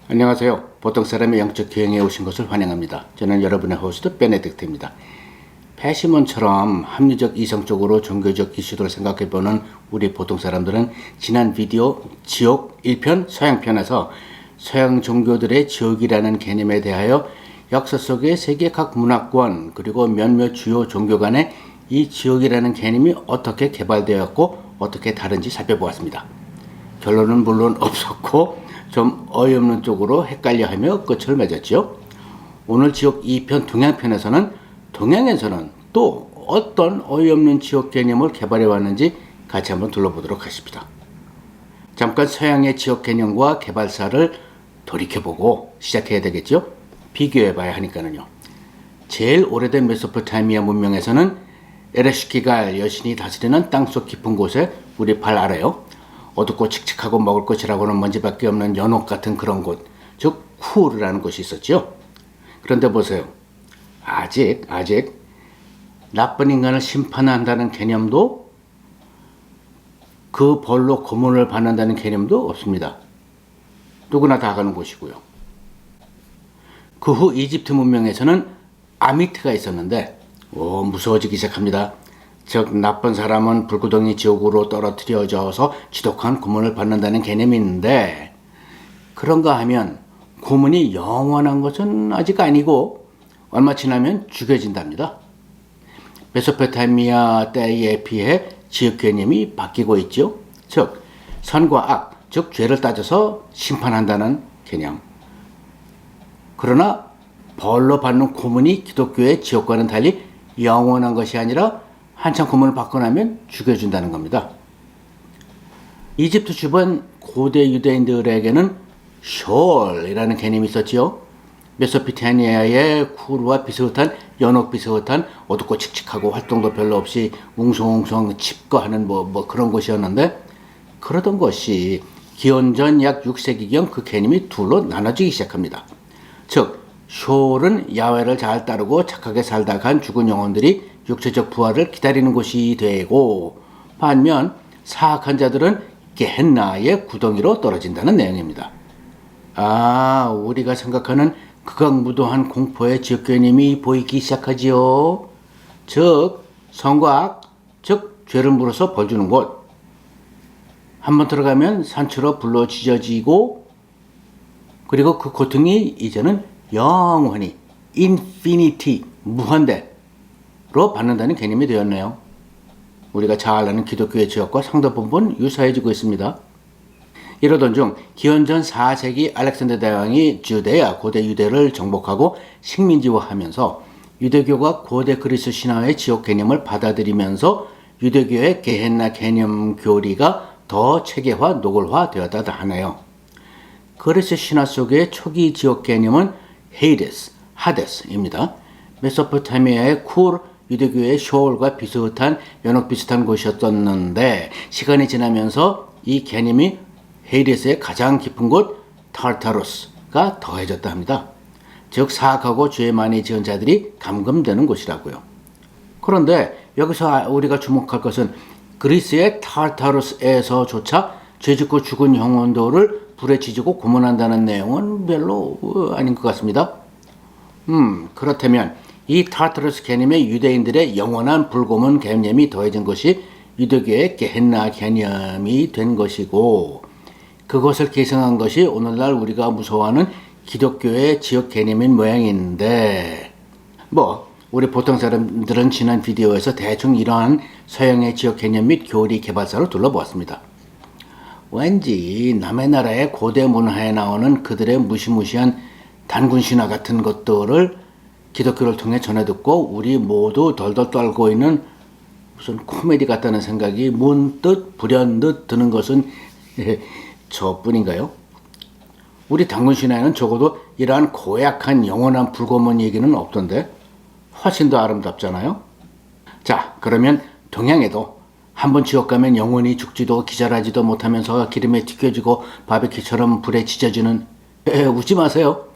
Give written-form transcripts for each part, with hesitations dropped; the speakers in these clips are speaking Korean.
안녕하세요. 보통 사람의 영적 기행에 오신 것을 환영합니다. 저는 여러분의 호스트 베네딕트입니다. 패시몬처럼 합리적 이성적으로 종교적 이슈들을 생각해보는 우리 보통 사람들은 지난 비디오 지옥 1편 서양편에서 서양 종교들의 지옥이라는 개념에 대하여 역사 속의 세계 각 문화권 그리고 몇몇 주요 종교 간에 이 지옥이라는 개념이 어떻게 개발되었고 어떻게 다른지 살펴보았습니다. 결론은 물론 없었고 좀 어이없는 쪽으로 헷갈려하며 끝을 맺었죠. 오늘 지옥 2편 동양편에서는 동양에서는 또 어떤 어이없는 지옥 개념을 개발해 왔는지 같이 한번 둘러보도록 하십니다. 잠깐 서양의 지옥 개념과 개발사를 돌이켜보고 시작해야 되겠죠. 비교해봐야 하니까는요. 제일 오래된 메소포타미아 문명에서는 에레슈키갈 여신이 다스리는 땅속 깊은 곳에 우리 발 아래요. 어둡고 칙칙하고 먹을 것이라고는 먼지밖에 없는 연옥 같은 그런 곳, 즉 쿠르라는 곳이 있었죠. 그런데 보세요. 아직 나쁜 인간을 심판한다는 개념도 그 벌로 고문을 받는다는 개념도 없습니다. 누구나 다 가는 곳이고요. 그 후 이집트 문명에서는 아미트가 있었는데 무서워지기 시작합니다. 즉 나쁜 사람은 불구덩이 지옥으로 떨어뜨려져서 지독한 고문을 받는다는 개념이 있는데 그런가 하면 고문이 영원한 것은 아직 아니고 얼마 지나면 죽여진답니다. 메소포타미아 때에 비해 지옥 개념이 바뀌고 있죠. 즉 선과 악, 즉 죄를 따져서 심판한다는 개념. 그러나 벌로 받는 고문이 기독교의 지옥과는 달리 영원한 것이 아니라 한참 고문을 받고 나면 죽여준다는 겁니다. 이집트 주변 고대 유대인들에게는 숄이라는 개념이 있었지요. 메소포타미아의 쿠르와 비슷한 연옥 비슷한 어둡고 칙칙하고 활동도 별로 없이 웅성웅성 칩거하는 그런 곳이었는데 그러던 것이 기원전 약 6세기경 그 개념이 둘로 나눠지기 시작합니다. 즉 숄은 야훼를 잘 따르고 착하게 살다 간 죽은 영혼들이 육체적 부활을 기다리는 곳이 되고 반면 사악한 자들은 게헨나의 구덩이로 떨어진다는 내용입니다. 우리가 생각하는 극악무도한 공포의 지옥 개념이 보이기 시작하지요. 즉 선과 악, 즉 죄를 물어서 벌 주는 곳. 한번 들어가면 산처럼 불로 지져지고 그리고 그 고통이 이제는 영원히 인피니티 무한대 로 받는다는 개념이 되었네요. 우리가 잘 아는 기독교의 지옥과 상당 부분 유사해지고 있습니다. 이러던 중 기원전 4세기 알렉산더 대왕이 주데아 고대 유대를 정복하고 식민지화하면서 유대교가 고대 그리스 신화의 지옥 개념을 받아들이면서 유대교의 게헨나 개념 교리가 더 체계화 노골화 되었다 하네요. 그리스 신화 속의 초기 지옥 개념은 헤이데스, 하데스입니다. 메소포타미아의 쿠르 유대교의 숄과 비슷한 연옥 비슷한 곳이었었는데 시간이 지나면서 이 개념이 헤이데스의 가장 깊은 곳 타르타루스가 더해졌다 합니다. 즉 사악하고 죄 많이 지은 자들이 감금되는 곳이라고요. 그런데 여기서 우리가 주목할 것은 그리스의 타르타루스에서조차 죄짓고 죽은 영혼들을 불에 지지고 고문한다는 내용은 별로 아닌 것 같습니다. 그렇다면 이 타르타루스 개념에 유대인들의 영원한 불고문 개념이 더해진 것이 유대교의 게헨나 개념이 된 것이고 그것을 계승한 것이 오늘날 우리가 무서워하는 기독교의 지옥 개념인 모양인데 우리 보통 사람들은 지난 비디오에서 대충 이러한 서양의 지옥 개념 및 교리 개발사를 둘러보았습니다. 왠지 남의 나라의 고대 문화에 나오는 그들의 무시무시한 단군 신화 같은 것들을 기독교를 통해 전해 듣고 우리 모두 덜덜 떨고 있는 무슨 코미디 같다는 생각이 문득 불현듯 드는 것은 저뿐인가요? 우리 단군 신화에는 적어도 이러한 고약한 영원한 불고문 얘기는 없던데 훨씬 더 아름답잖아요. 자, 그러면 동양에도 한번 지옥 가면 영원히 죽지도 기절하지도 못하면서 기름에 튀겨지고 바비큐처럼 불에 지져지는 웃지 마세요.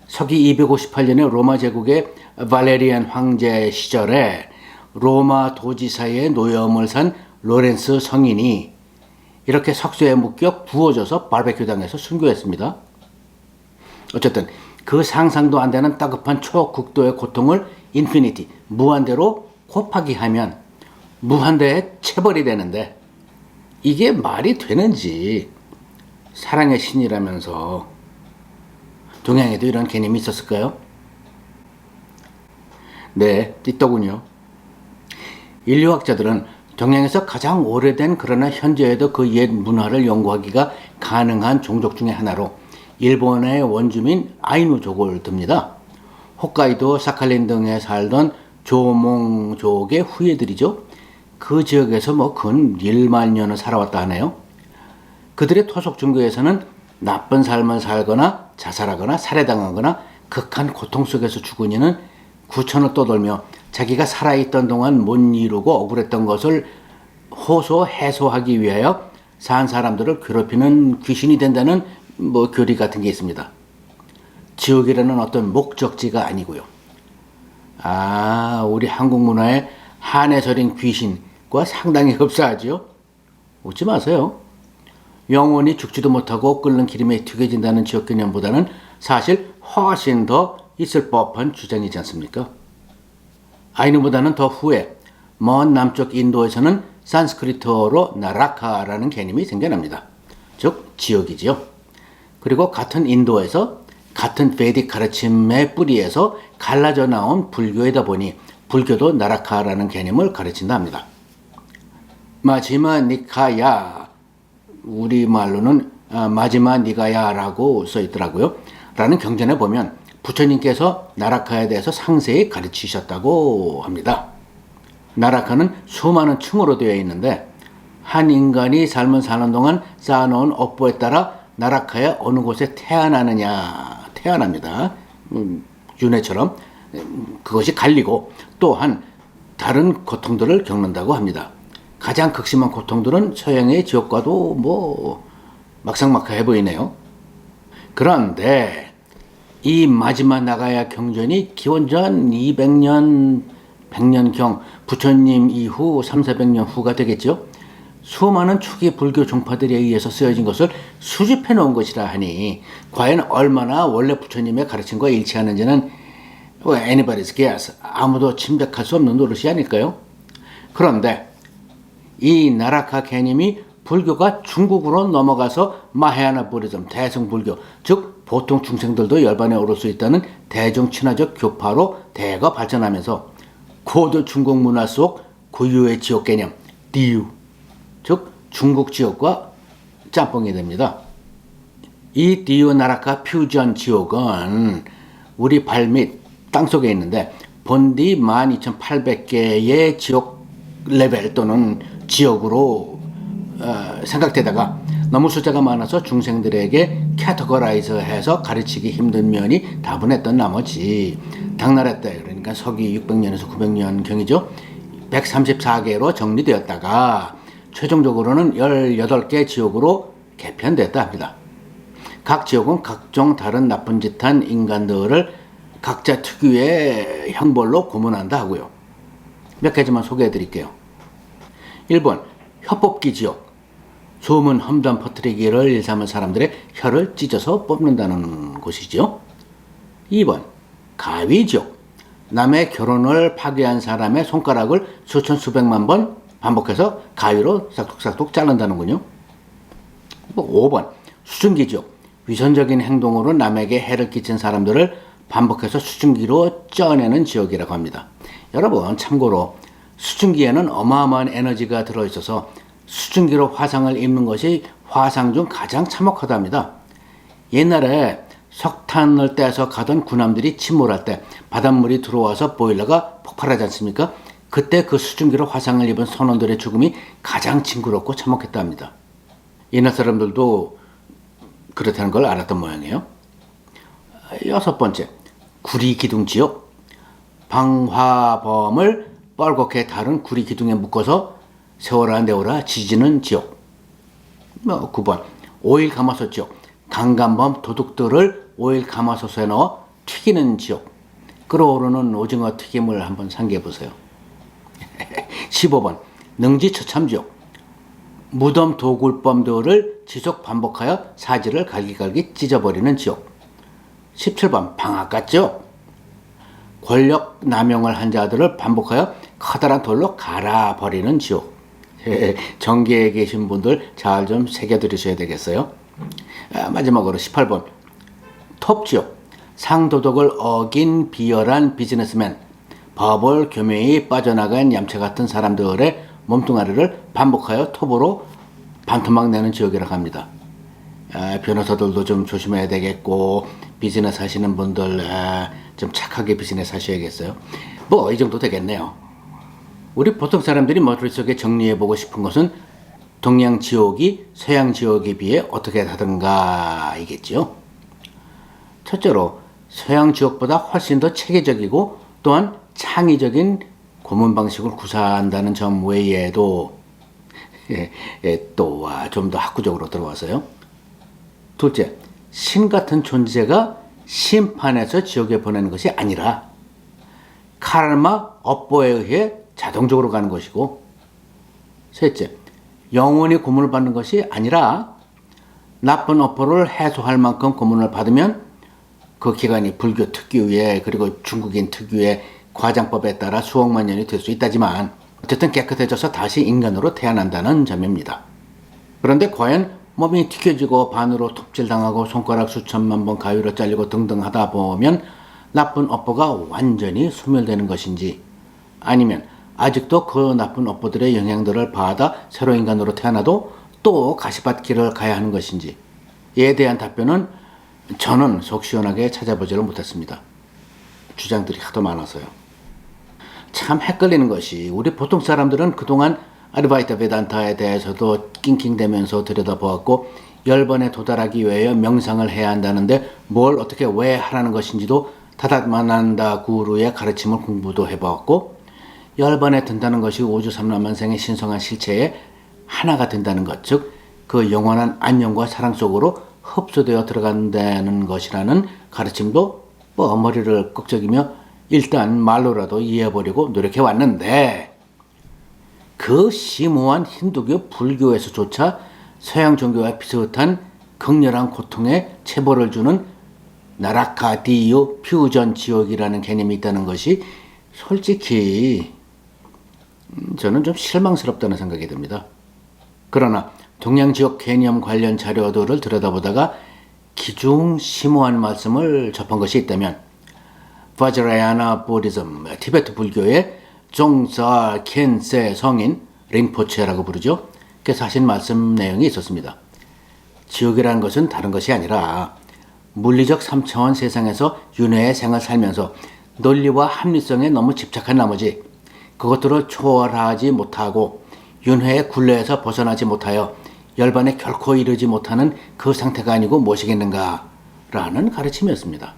서기 258년에 로마 제국의 발레리안 황제 시절에 로마 도지사의 노여움을 산 로렌스 성인이 이렇게 석쇠에 묶여 부어져서 바베큐 당해서 순교했습니다. 어쨌든 그 상상도 안 되는 다급한 초극도의 고통을 인피니티, 무한대로 곱하기 하면 무한대의 체벌이 되는데 이게 말이 되는지. 사랑의 신이라면서 동양에도 이런 개념이 있었을까요? 네, 있더군요. 인류학자들은 동양에서 가장 오래된 그러나 현재에도 그 옛 문화를 연구하기가 가능한 종족 중의 하나로 일본의 원주민 아이누족을 듭니다. 홋카이도, 사칼린 등에 살던 조몽족의 후예들이죠. 그 지역에서 근 1만 년을 살아왔다 하네요. 그들의 토속 종교에서는 나쁜 삶을 살거나 자살하거나 살해당하거나 극한 고통 속에서 죽은 이는 구천을 떠돌며 자기가 살아있던 동안 못 이루고 억울했던 것을 해소하기 위하여 산 사람들을 괴롭히는 귀신이 된다는 교리 같은 게 있습니다. 지옥이라는 어떤 목적지가 아니고요. 우리 한국 문화의 한에 절인 귀신과 상당히 흡사하지요. 웃지 마세요. 영원히 죽지도 못하고 끓는 기름에 튀겨진다는 지옥 개념보다는 사실 훨씬 더 있을 법한 주장이지 않습니까? 아이누보다는 더 후에 먼 남쪽 인도에서는 산스크리트어로 나라카라는 개념이 생겨납니다. 즉 지옥이지요. 그리고 같은 인도에서 같은 베딕 가르침의 뿌리에서 갈라져 나온 불교이다 보니 불교도 나라카라는 개념을 가르친다 합니다. 마지마 니카야, 우리말로는 마지마 니가야라고 써있더라고요. 라는 경전에 보면 부처님께서 나라카에 대해서 상세히 가르치셨다고 합니다. 나라카는 수많은 층으로 되어 있는데 한 인간이 삶을 사는 동안 쌓아놓은 업보에 따라 나라카의 어느 곳에 태어납니다. 윤회처럼 그것이 갈리고 또한 다른 고통들을 겪는다고 합니다. 가장 극심한 고통들은 서양의 지옥과도 막상막하해 보이네요. 그런데 이 마지막 나가야 경전이 기원전 200년, 100년경 부처님 이후 300~400년 후가 되겠죠. 수많은 초기 불교 종파들에 의해서 쓰여진 것을 수집해 놓은 것이라 하니 과연 얼마나 원래 부처님의 가르침과 일치하는지는 anybody's guess, 아무도 침백할 수 없는 노릇이 아닐까요? 그런데 이 나라카 개념이 불교가 중국으로 넘어가서 마하야나 부디즘, 대승불교, 즉 보통 중생들도 열반에 오를 수 있다는 대중친화적 교파로 대거 발전하면서 고도 중국 문화 속 고유의 지옥 개념, 디유, 즉 중국 지옥과 짬뽕이 됩니다. 이 디유 나라카 퓨전 지옥은 우리 발밑 땅속에 있는데 본디 12,800개의 지옥 레벨 또는 지역으로 생각되다가 너무 숫자가 많아서 중생들에게 캐터거라이즈해서 가르치기 힘든 면이 다분했던 나머지 당나라 때, 그러니까 서기 600년에서 900년경이죠. 134개로 정리되었다가 최종적으로는 18개 지옥으로 개편됐다 합니다. 각 지옥은 각종 다른 나쁜 짓 한 인간들을 각자 특유의 형벌로 고문한다 하고요. 몇 가지만 소개해 드릴게요. 1번 혀뽑기 지옥. 소문 험담 퍼뜨리기를 일삼은 사람들의 혀를 찢어서 뽑는다는 곳이죠. 2번 가위 지옥. 남의 결혼을 파괴한 사람의 손가락을 수천 수백만 번 반복해서 가위로 싹둑싹둑 자른다는군요. 5번 수증기 지옥. 위선적인 행동으로 남에게 해를 끼친 사람들을 반복해서 수증기로 쪄내는 지옥이라고 합니다. 여러분 참고로 수증기에는 어마어마한 에너지가 들어있어서 수증기로 화상을 입는 것이 화상 중 가장 참혹하답니다. 옛날에 석탄을 떼서 가던 군함들이 침몰할 때 바닷물이 들어와서 보일러가 폭발하지 않습니까? 그때 그 수증기로 화상을 입은 선원들의 죽음이 가장 징그럽고 참혹했답니다. 옛날 사람들도 그렇다는 걸 알았던 모양이에요. 6번째, 구리기둥지옥. 방화범을 뻘겋게 다른 구리기둥에 묶어서 세워라 내워라 지지는 지옥. 9번, 오일 가마솥 지옥. 강간범 도둑들을 오일 가마솥에 넣어 튀기는 지옥. 끓어오르는 오징어 튀김을 한번 상기해 보세요. 15번, 능지처참 지옥. 무덤 도굴범들을 지속 반복하여 사지를 갈기갈기 찢어버리는 지옥. 17번 방학 같죠? 권력 남용을 한 자들을 반복하여 커다란 돌로 갈아버리는 지옥. 전계에 계신 분들 잘 좀 새겨들으셔야 되겠어요. 마지막으로 18번 톱지옥. 상도덕을 어긴 비열한 비즈니스맨, 법을 교묘히 빠져나간 얌체 같은 사람들의 몸뚱아리를 반복하여 톱으로 반토막 내는 지옥이라고 합니다. 변호사들도 좀 조심해야 되겠고, 비즈니스 하시는 분들 좀 착하게 비즈니스 하셔야겠어요. 뭐 이 정도 되겠네요. 우리 보통 사람들이 머릿속에 정리해보고 싶은 것은 동양 지옥이 서양 지옥에 비해 어떻게 다른가 이겠죠. 첫째로 서양 지옥보다 훨씬 더 체계적이고 또한 창의적인 고문 방식을 구사한다는 점 외에도 또 좀 더 학구적으로 들어와서요. 둘째, 신 같은 존재가 심판해서 지옥에 보내는 것이 아니라 카르마 업보에 의해 자동적으로 가는 것이고, 셋째, 영원히 고문을 받는 것이 아니라 나쁜 업보를 해소할 만큼 고문을 받으면 그 기간이 불교 특유의 그리고 중국인 특유의 과장법에 따라 수억만 년이 될 수 있다지만 어쨌든 깨끗해져서 다시 인간으로 태어난다는 점입니다. 그런데 과연 몸이 튀겨지고 반으로 톱질당하고 손가락 수천만 번 가위로 잘리고 등등 하다 보면 나쁜 업보가 완전히 소멸되는 것인지, 아니면 아직도 그 나쁜 업보들의 영향들을 받아 새로 인간으로 태어나도 또 가시밭길을 가야 하는 것인지, 이에 대한 답변은 저는 속 시원하게 찾아보지를 못했습니다. 주장들이 하도 많아서요. 참 헷갈리는 것이, 우리 보통 사람들은 그동안 아드바이타 베단타에 대해서도 낑낑대면서 들여다보았고 10번에 도달하기 위해 명상을 해야 한다는데 뭘 어떻게 왜 하라는 것인지도 다다마난다 구루의 가르침을 공부도 해보았고, 10번에 든다는 것이 우주삼라만생의 신성한 실체에 하나가 된다는 것, 즉 그 영원한 안녕과 사랑 속으로 흡수되어 들어간다는 것이라는 가르침도 머리를 꺽적이며 일단 말로라도 이해해보려고 노력해왔는데, 그 심오한 힌두교 불교에서조차 서양 종교와 비슷한 극렬한 고통에 체벌을 주는 나라카디유 퓨전 지옥이라는 개념이 있다는 것이 솔직히 저는 좀 실망스럽다는 생각이 듭니다. 그러나 동양 지옥 개념 관련 자료들을 들여다보다가 기중 심오한 말씀을 접한 것이 있다면 바자라야나 부디즘, 티베트 불교의 종사 켄세 성인 링포체라고 부르죠. 그래서 하신 말씀 내용이 있었습니다. 지옥이라는 것은 다른 것이 아니라 물리적 3차원 세상에서 윤회의 생을 살면서 논리와 합리성에 너무 집착한 나머지 그것들을 초월하지 못하고 윤회의 굴레에서 벗어나지 못하여 열반에 결코 이르지 못하는 그 상태가 아니고 무엇이겠는가 라는 가르침이었습니다.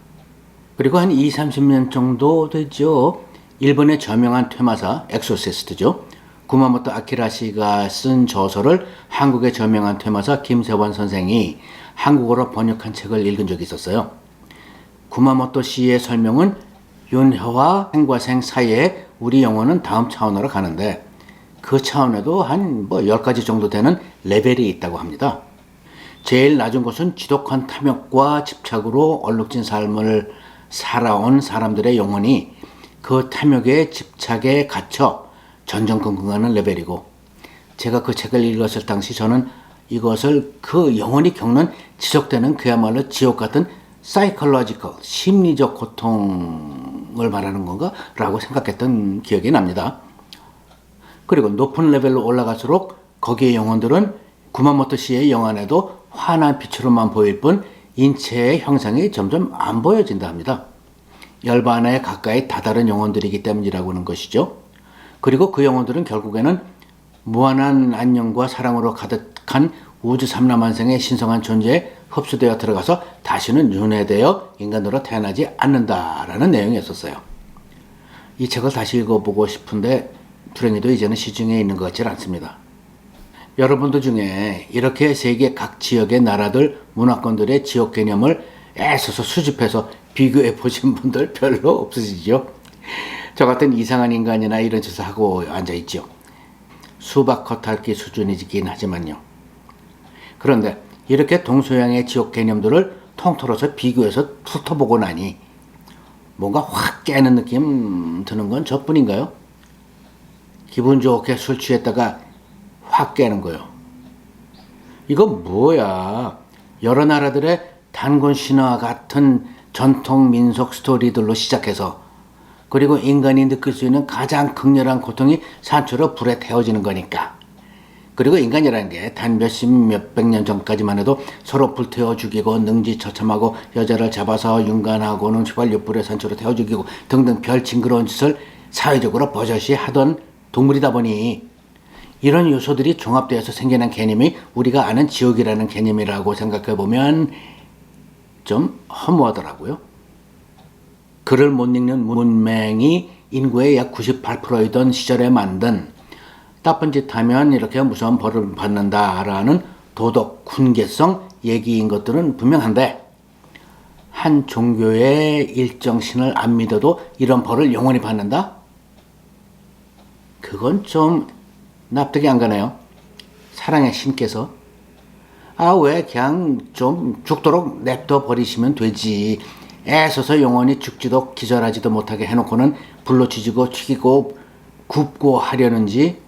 그리고 한 20-30년 정도 되죠. 일본의 저명한 퇴마사 엑소시스트죠. 구마모토 아키라 씨가 쓴 저서를 한국의 저명한 퇴마사 김세원 선생이 한국어로 번역한 책을 읽은 적이 있었어요. 구마모토 씨의 설명은 윤회와 생과 생 사이에 우리 영혼은 다음 차원으로 가는데 그 차원에도 한 10가지 정도 되는 레벨이 있다고 합니다. 제일 낮은 곳은 지독한 탐욕과 집착으로 얼룩진 삶을 살아온 사람들의 영혼이 그 탐욕의 집착에 갇혀 전전긍긍하는 레벨이고, 제가 그 책을 읽었을 당시 저는 이것을 그 영혼이 겪는 지속되는 그야말로 지옥 같은 사이콜로지컬, 심리적 고통을 말하는 건가? 라고 생각했던 기억이 납니다. 그리고 높은 레벨로 올라갈수록 거기의 영혼들은 구마모토 씨의 영안에도 환한 빛으로만 보일 뿐 인체의 형상이 점점 안 보여진다 합니다. 열반에 가까이 다다른 영혼들이기 때문이라고 하는 것이죠. 그리고 그 영혼들은 결국에는 무한한 안녕과 사랑으로 가득한 우주 삼라만생의 신성한 존재에 흡수되어 들어가서 다시는 윤회되어 인간으로 태어나지 않는다라는 내용이었어요. 이 책을 다시 읽어보고 싶은데 불행히도 이제는 시중에 있는 것 같지 않습니다. 여러분들 중에 이렇게 세계 각 지역의 나라들 문화권들의 지옥 개념을 애써서 수집해서 비교해 보신 분들 별로 없으시죠? 저 같은 이상한 인간이나 이런 짓을 하고 앉아있죠. 수박 겉핥기 수준이긴 하지만요. 그런데 이렇게 동서양의 지옥 개념들을 통틀어서 비교해서 훑어보고 나니 뭔가 확 깨는 느낌 드는 건 저뿐인가요? 기분 좋게 술 취했다가 확 깨는 거요. 이거 뭐야? 여러 나라들의 단군 신화 같은 전통 민속 스토리들로 시작해서 그리고 인간이 느낄 수 있는 가장 극렬한 고통이 산초로 불에 태워지는 거니까. 그리고 인간이라는 게 단 몇백 년 전까지만 해도 서로 불태워 죽이고 능지처참하고 여자를 잡아서 윤관하고는 휘발유불에 산초로 태워 죽이고 등등 별 징그러운 짓을 사회적으로 버젓이 하던 동물이다 보니 이런 요소들이 종합되어서 생겨난 개념이 우리가 아는 지옥이라는 개념이라고 생각해 보면 좀 허무하더라고요. 글을 못 읽는 문맹이 인구의 약 98%이던 시절에 만든 나쁜 짓 하면 이렇게 무서운 벌을 받는다라는 도덕 훈계성 얘기인 것들은 분명한데 한 종교의 일정 신을 안 믿어도 이런 벌을 영원히 받는다? 그건 좀 납득이 안 가네요. 사랑의 신께서 왜 그냥 좀 죽도록 냅둬 버리시면 되지. 애써서 영원히 죽지도 기절하지도 못하게 해놓고는 불로 지지고 튀기고 굽고 하려는지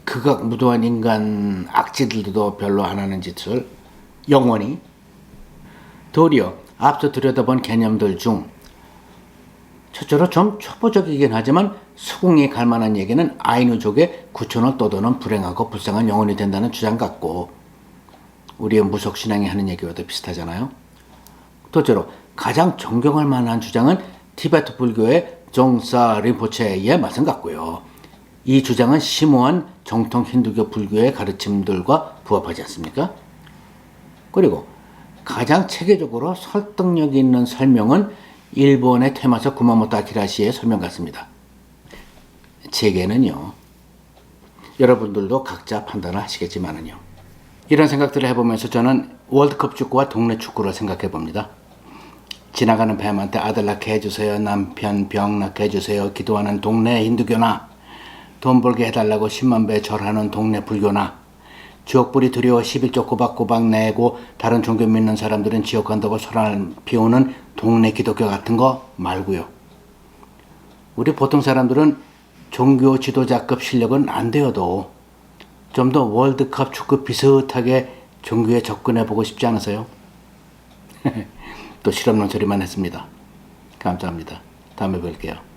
극악 무도한 인간 악질들도 별로 안 하는 짓을 영원히. 도리어 앞서 들여다본 개념들 중 첫째로 좀 초보적이긴 하지만 수긍이 갈 만한 얘기는 아이누족의 구천을 떠도는 불행하고 불쌍한 영혼이 된다는 주장 같고 우리의 무속신앙이 하는 얘기와도 비슷하잖아요. 둘째로 가장 존경할 만한 주장은 티베트 불교의 종사 림포체의 말씀 같고요. 이 주장은 심오한 정통 힌두교 불교의 가르침들과 부합하지 않습니까? 그리고 가장 체계적으로 설득력 있는 설명은 일본의 테마사 구마모토 아키라시의 설명 같습니다. 제게는요. 여러분들도 각자 판단을 하시겠지만은요. 이런 생각들을 해보면서 저는 월드컵 축구와 동네 축구를 생각해 봅니다. 지나가는 뱀한테 아들 낳게 해주세요. 남편 병 낳게 해주세요. 기도하는 동네 힌두교나 돈 벌게 해달라고 10만 배 절하는 동네 불교나 지옥불이 두려워 11조 꼬박꼬박 내고 다른 종교 믿는 사람들은 지옥 간다고 소란을 피우는 동네 기독교 같은 거 말고요. 우리 보통 사람들은 종교 지도자급 실력은 안 되어도 좀 더 월드컵 축구 비슷하게 종교에 접근해 보고 싶지 않으세요? 또 실없는 소리만 했습니다. 감사합니다. 다음에 뵐게요.